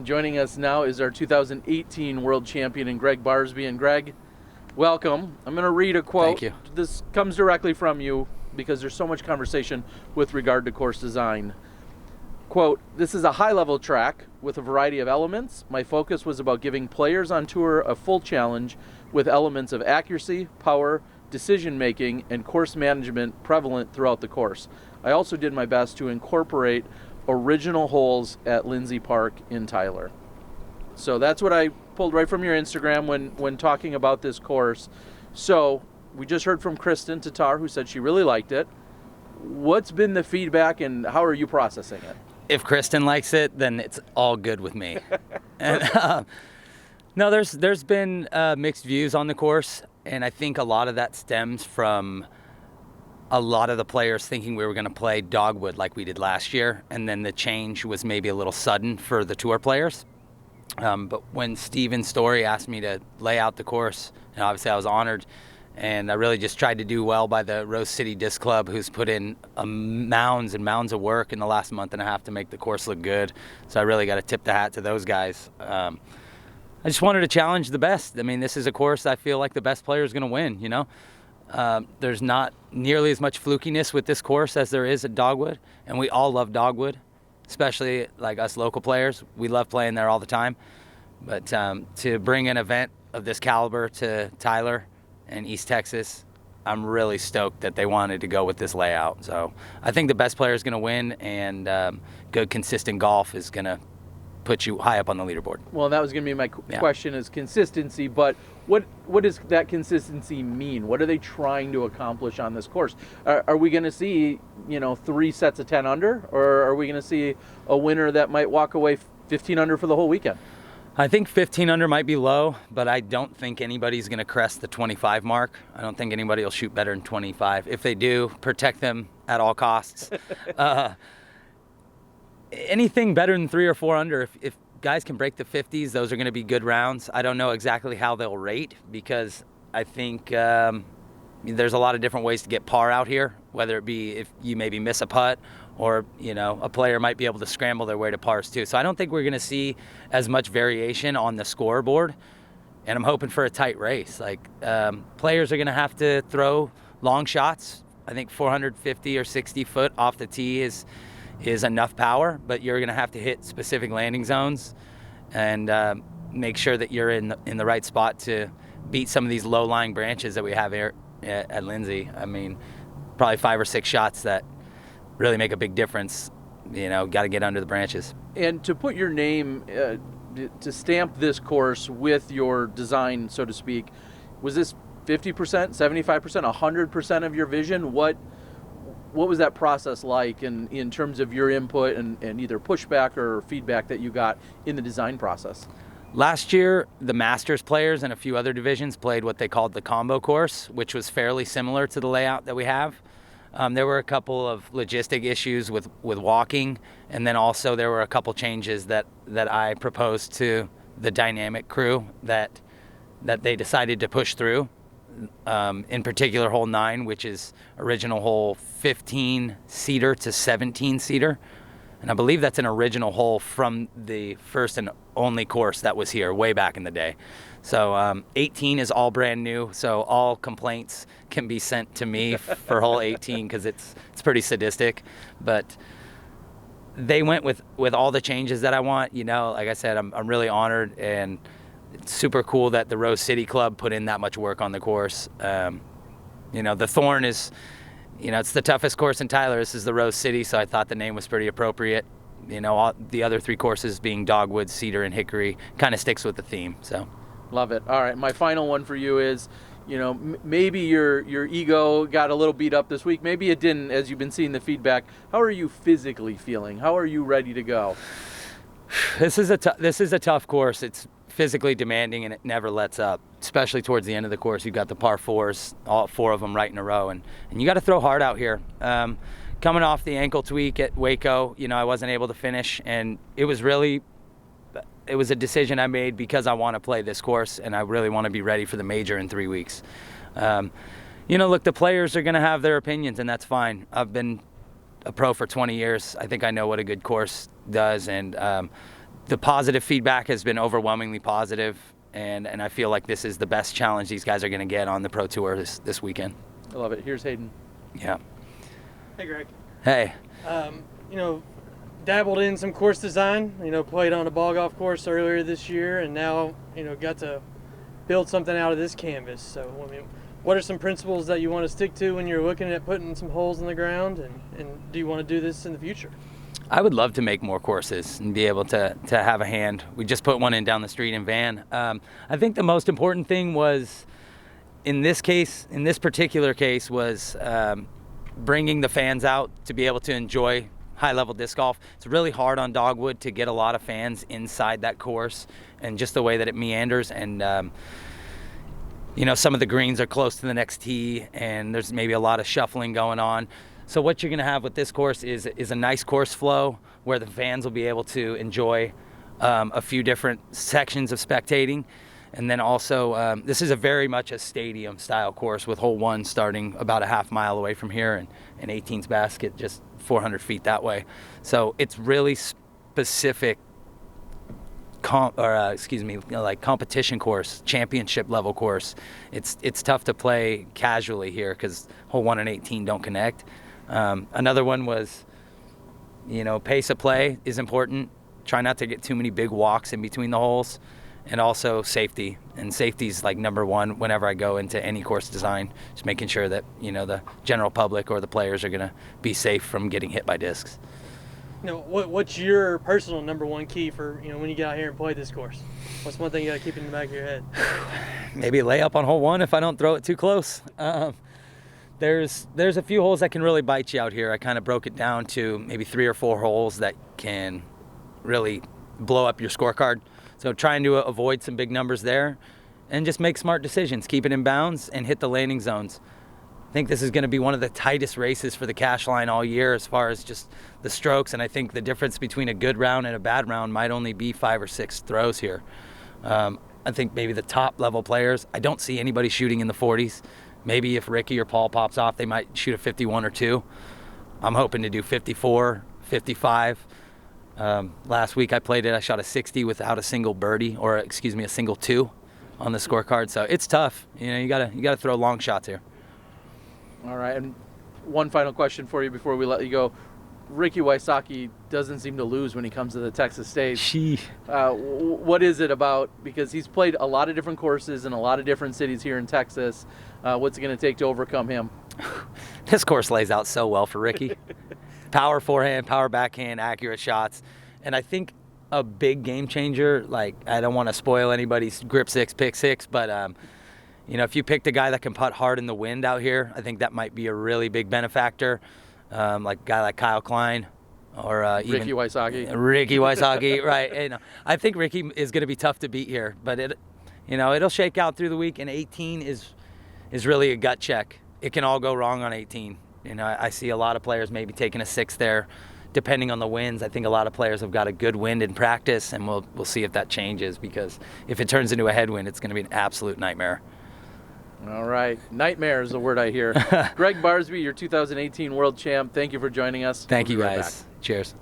And joining us now is our 2018 world champion in Gregg Barsby. And Gregg, welcome. I'm going to read a quote. Thank you. This comes directly from you because there's so much conversation with regard to course design. Quote, "This is a high-level track with a variety of elements. My focus was about giving players on tour a full challenge with elements of accuracy, power, decision-making, and course management prevalent throughout the course. I also did my best to incorporate original holes at Lindsay Park in Tyler." So that's what I pulled right from your Instagram when talking about this course. So we just heard from Kristen Tatar, who said she really liked it. What's been the feedback and how are you processing it? If Kristen likes it, then it's all good with me. And, no, there's been mixed views on the course, and I think a lot of that stems from a lot of the players thinking we were going to play dogwood like we did last year, and then the change was maybe a little sudden for the tour players. But when Steven Story asked me to lay out the course, and obviously I was honored, and I really just tried to do well by the Rose City Disc Club, who's put in mounds and mounds of work in the last month and a half to make the course look good. So I really got to tip the hat to those guys. I just wanted to challenge the best. I mean, this is a course I feel like the best player is going to win, you know? There's not nearly as much flukiness with this course as there is at dogwood, and we all love dogwood, especially like us local players. We love playing there all the time. But to bring an event of this caliber to Tyler and East Texas, I'm really stoked that they wanted to go with this layout. So I think the best player is going to win, and good consistent golf is going to put you high up on the leaderboard. Well, that was going to be my question, is consistency, but what does that consistency mean? What are they trying to accomplish on this course? Are we going to see, 3 sets of 10 under, or are we going to see a winner that might walk away 15 under for the whole weekend? I think 15 under might be low, but I don't think anybody's going to crest the 25 mark. I don't think anybody will shoot better than 25. If they do, protect them at all costs. Anything better than 3 or 4 under, if guys can break the 50s, those are going to be good rounds. I don't know exactly how they'll rate, because I think there's a lot of different ways to get par out here, whether it be if you maybe miss a putt, or a player might be able to scramble their way to pars too. So I don't think we're going to see as much variation on the scoreboard, and I'm hoping for a tight race. Like players are going to have to throw long shots. I think 450 or 60 foot off the tee is enough power, but you're going to have to hit specific landing zones and make sure that you're in the right spot to beat some of these low-lying branches that we have here at Lindsay. I mean, probably 5 or 6 shots that really make a big difference. Got to get under the branches. And to put your name, to stamp this course with your design, so to speak, was this 50%, 75%, 100% of your vision? What was that process like in terms of your input and either pushback or feedback that you got in the design process? Last year, the Masters players and a few other divisions played what they called the combo course, which was fairly similar to the layout that we have. There were a couple of logistic issues with walking, and then also there were a couple changes that I proposed to the dynamic crew that they decided to push through. In particular, hole 9, which is original hole 15-seater to 17-seater. And I believe that's an original hole from the first and only course that was here way back in the day. So 18 is all brand new, so all complaints can be sent to me for hole 18 because it's pretty sadistic. But they went with all the changes that I want. Like I said, I'm really honored, and it's super cool that the Rose City Club put in that much work on the course. The Thorn is, it's the toughest course in Tyler. This is the Rose City, so I thought the name was pretty appropriate. All the other 3 courses being dogwood, cedar, and hickory kind of sticks with the theme. So, love it. All right, my final one for you is, maybe your ego got a little beat up this week. Maybe it didn't, as you've been seeing the feedback. How are you physically feeling? How are you ready to go? This is a tough course. It's physically demanding, and it never lets up, especially towards the end of the course. You've got the par 4s, all 4 of them right in a row, and you got to throw hard out here. Coming off the ankle tweak at Waco, I wasn't able to finish, and it was a decision I made because I want to play this course, and I really want to be ready for the major in 3 weeks. Look, the players are going to have their opinions, and that's fine. I've been a pro for 20 years. I think I know what a good course does, and the positive feedback has been overwhelmingly positive, and I feel like this is the best challenge these guys are going to get on the Pro Tour this weekend. I love it. Here's Hayden. Yeah. Hey, Greg. Hey. You know, dabbled in some course design, you know, played on a ball golf course earlier this year, and now, you know, got to build something out of this canvas. So, I mean, what are some principles that you want to stick to when you're looking at putting some holes in the ground, and do you want to do this in the future? I would love to make more courses and be able to have a hand. We just put one in down the street in Van. I think the most important thing was, in this particular case, was bringing the fans out to be able to enjoy high-level disc golf. It's really hard on Dogwood to get a lot of fans inside that course, and just the way that it meanders, and you know, some of the greens are close to the next tee, and there's maybe a lot of shuffling going on. So what you're going to have with this course is a nice course flow where the fans will be able to enjoy a few different sections of spectating. And then also, this is a very much a stadium style course, with hole 1 starting about a half mile away from here, and 18's basket just 400 feet that way. So it's really specific like competition course, championship level course. It's tough to play casually here because hole 1 and 18 don't connect. Another one was, you know, pace of play is important. Try not to get too many big walks in between the holes, and also safety. And safety's like number one whenever I go into any course design. Just making sure that, you know, the general public or the players are going to be safe from getting hit by discs. You know, what's your personal number one key for, you know, when you get out here and play this course? What's one thing you got to keep in the back of your head? Maybe lay up on hole 1 if I don't throw it too close. There's a few holes that can really bite you out here. I kind of broke it down to maybe 3 or 4 holes that can really blow up your scorecard. So trying to avoid some big numbers there, and just make smart decisions, keep it in bounds, and hit the landing zones. I think this is going to be one of the tightest races for the cash line all year as far as just the strokes, and I think the difference between a good round and a bad round might only be 5 or 6 throws here. I think maybe the top level players, I don't see anybody shooting in the 40s. Maybe if Ricky or Paul pops off, they might shoot a 51 or 2. I'm hoping to do 54, 55. Last week I played it, I shot a 60 without a single birdie, or a single 2 on the scorecard. So it's tough. You know, you gotta throw long shots here. All right, and one final question for you before we let you go. Ricky Wysocki doesn't seem to lose when he comes to the Texas stage. What is it about? Because he's played a lot of different courses in a lot of different cities here in Texas. What's it going to take to overcome him? This course lays out so well for Ricky. Power forehand, power backhand, accurate shots. And I think a big game changer, like, I don't want to spoil anybody's grip 6, pick 6, but you know, if you picked a guy that can putt hard in the wind out here, I think that might be a really big benefactor. Like a guy like Kyle Klein, or even Ricky Wysocki. Ricky Wysocki, right? You know, I think Ricky is going to be tough to beat here, but it'll shake out through the week. And 18 is really a gut check. It can all go wrong on 18. You know, I see a lot of players maybe taking a 6 there, depending on the winds. I think a lot of players have got a good wind in practice, and we'll see if that changes, because if it turns into a headwind, it's going to be an absolute nightmare. All right. Nightmare is the word I hear. Gregg Barsby, your 2018 world champ. Thank you for joining us. Thank you, We'll be right guys. back. Cheers.